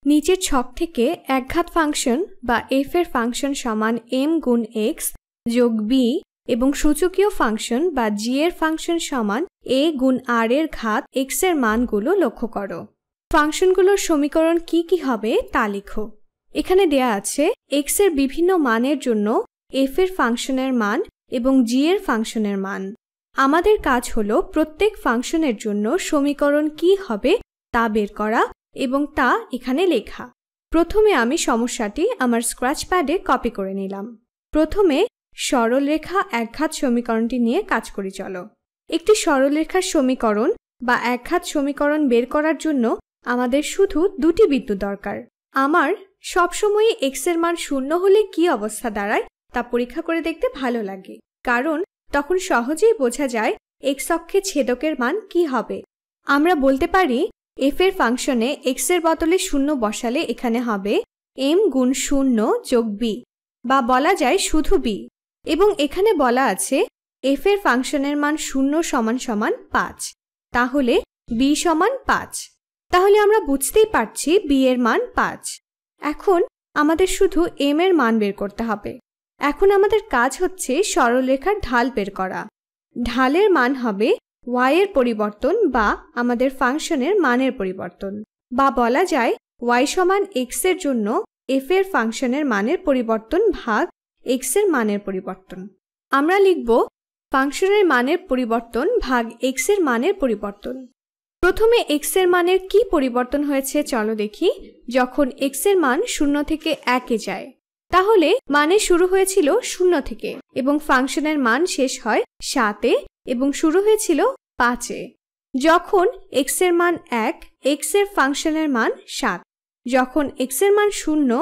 নিচের ছক থেকে একঘাত ফাংশন বা f এর ফাংশন সমান m গুণ x যোগ b এবং সূচকীয় ফাংশন বা g এর ফাংশন সমান a গুণ r এর ঘাত x এর মানগুলো লক্ষ্য করো। ফাংশনগুলোর সমীকরণ কি কি হবে তা লিখো। এখানে দেয়া আছে x এর বিভিন্ন মানের জন্য f এর ফাংশনের মান এবং g এর ফাংশনের মান। আমাদের কাজ হলো প্রত্যেক ফাংশনের জন্য সমীকরণ কি হবে তা বের করা এবং তা এখানে লেখা। প্রথমে আমি সমস্যাটি আমার স্ক্র্যাচ প্যাডে কপি করে নিলাম। প্রথমে সরলরেখা একঘাত সমীকরণটি নিয়ে কাজ করি চলো। একটি সরলরেখার সমীকরণ বা একঘাত সমীকরণ বের করার জন্য আমাদের শুধু দুটি বিন্দু দরকার। আমার সবসময়ই x এর মান 0 হলে কি অবস্থা দাঁড়ায় তা পরীক্ষা করে দেখতে ভালো লাগে, কারণ তখন সহজেই বোঝা যায় x অক্ষে ছেদকের মান কি হবে। আমরা বলতে পারি f এর ফাংশনে x এর বদলে 0 বসালে এখানে হবে m গুণ 0 যোগ b, বা বলা যায় শুধু b, এবং এখানে বলা আছে f এর ফাংশনের মান 0 সমান সমান 5, তাহলে b সমান 5। তাহলে আমরা বুঝতেই পারছি b এর মান 5। এখন আমাদের শুধু m এর মান বের করতে হবে। এখন আমাদের কাজ হচ্ছে সরলরেখার ঢাল বের করা। ঢালের মান হবে y এর পরিবর্তন বা আমাদের ফাংশনের মানের পরিবর্তন, বা বলা যায় y সমান x এর জন্য f এর ফাংশনের মানের পরিবর্তন ভাগ x এর মানের পরিবর্তন। আমরা লিখব ফাংশনের মানের পরিবর্তন ভাগ x এর মানের পরিবর্তন। প্রথমে x এর মানের কি পরিবর্তন হয়েছে চলো দেখি। যখন x এর মান 0 থেকে 1 এ যায়, তাহলে মানে শুরু হয়েছিল 0 থেকে এবং ফাংশনের মান শেষ হয় 7 এ এবং শুরু হয়েছিল 5 এ। যখন x এর মান 1, x এর ফাংশনের মান 7। যখন x এর মান 0,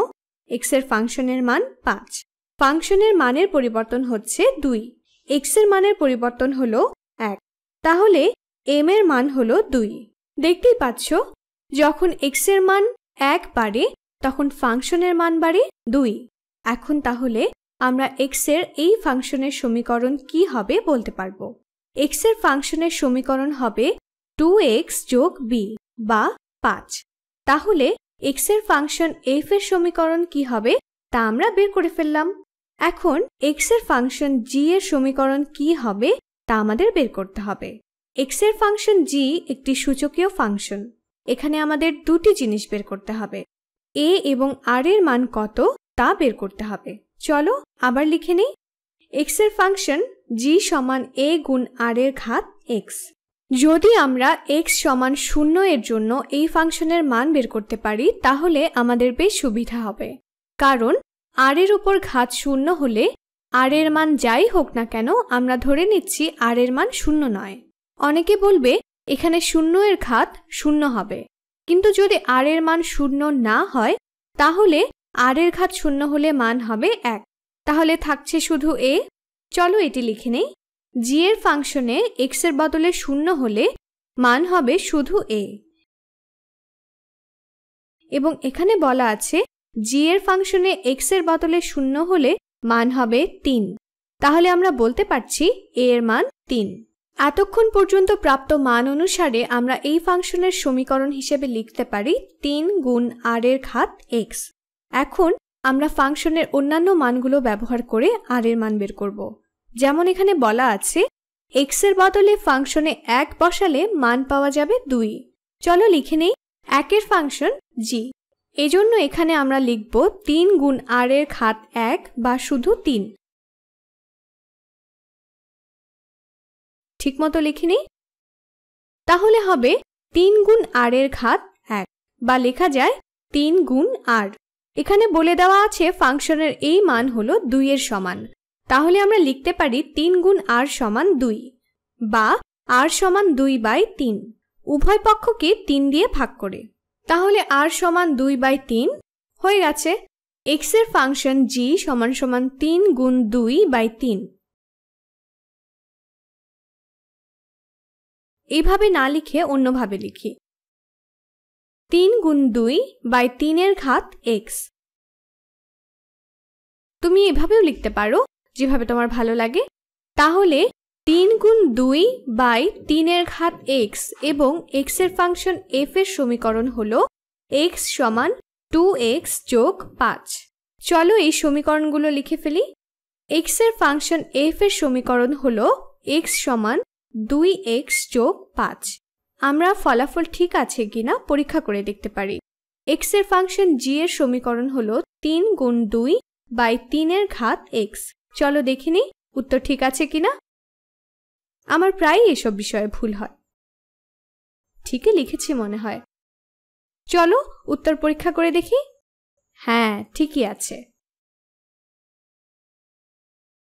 x এর ফাংশনের মান 5। ফাংশনের মানের পরিবর্তন হচ্ছে 2, x এর মানের পরিবর্তন হলো 1, তাহলে m এর মান হলো 2। দেখতেই পাচ্ছ যখন x এর মান 1 বাড়ে তখন ফাংশনের মান বাড়ে 2। এখন তাহলে আমরা x এর এই ফাংশনের সমীকরণ কি হবে বলতে পারবো। x এর ফাংশনের সমীকরণ হবে 2x যোগ b বা 5। তাহলে x এর ফাংশন f এর সমীকরণ কি হবে তা আমরা বের করে ফেললাম। এখন x এর ফাংশন g এর সমীকরণ কি হবে তা আমাদের বের করতে হবে। x এর ফাংশন g একটি সূচকীয় ফাংশন। এখানে আমাদের দুটি জিনিস বের করতে হবে, a এবং r এর মান কত তা বের করতে হবে। চলো আবার লিখে নিই। x এর ফাংশন g সমান a গুণ r এর ঘাত x। যদি আমরা x সমান 0 এর জন্য এই ফাংশনের মান বের করতে পারি তাহলে আমাদের বেশ সুবিধা হবে, কারণ r এর উপর ঘাত 0 হলে r এর মান যাই হোক না কেন আমরা ধরে নিচ্ছি r এর মান 0 নয়। অনেকে বলবে এখানে 0 এর ঘাত 0 হবে, কিন্তু যদি r এর মান 0 না হয় তাহলে r এর ঘাত 0 হলে মান হবে 1, তাহলে থাকছে শুধু a। চলো এটি লিখে নেই। g এর ফাংশনে x এর বদলে 0 হলে মান হবে শুধু a, এবং এখানে বলা আছে g এর ফাংশনে x এর বদলে 0 হলে মান হবে 3, তাহলে আমরা বলতে পারছি a এর মান 3। এতক্ষণ পর্যন্ত প্রাপ্ত মান অনুসারে আমরা এই ফাংশনের সমীকরণ হিসেবে লিখতে পারি 3 গুণ r এর ঘাত x। এখন আমরা ফাংশনের অন্যান্য মানগুলো ব্যবহার করে r এর মান বের করব। যেমন এখানে বলা আছে x এর বদলে ফাংশনে 1 বসালে মান পাওয়া যাবে 2। চলো লিখে নেই 1 এর ফাংশন g। এজন্য এখানে আমরা লিখব 3 গুণ r এর ঘাত 1 বা শুধু 3। ঠিকমতো লিখে নিই। তাহলে হবে 3 গুণ r এর ঘাত 1, বা লেখা যায় 3 গুণ r। এখানে বলে দেওয়া আছে ফাংশনের এই মান হলো 2 এর সমান, তাহলে আমরা লিখতে পারি 3 গুণ r সমান 2, বা r সমান 2/3, উভয় পক্ষকে 3 দিয়ে ভাগ করে। তাহলে r সমান 2/3 হয়ে গেছে। x এর ফাংশন g সমান সমান 3 গুণ 2/3। এইভাবে না লিখে অন্যভাবে লিখি, 3 গুণ 2/3 এর ঘাত x। তুমি এভাবেও লিখতে পারো যেভাবে তোমার ভালো লাগে। তাহলে 3 গুণ 2/3 এর ঘাত x এবং x এর ফাংশন f এর সমীকরণ হলো x সমান 2x যোগ 5। চলো এই সমীকরণগুলো লিখে ফেলি। x এর ফাংশন f এর সমীকরণ হলো x সমান 2x যোগ 5। আমরা ফলাফল ঠিক আছে কিনা পরীক্ষা করে দেখতে পারি। x এর ফাংশন g এর সমীকরণ হলো 3 গুণ 2 বাই 3 এর ঘাত x। চলো দেখিনি উত্তর ঠিক আছে কিনা। আমার প্রায় এসব বিষয়ে ভুল হয়। ঠিকই লিখেছি মনে হয়। চলো উত্তর পরীক্ষা করে দেখি। হ্যাঁ, ঠিকই আছে।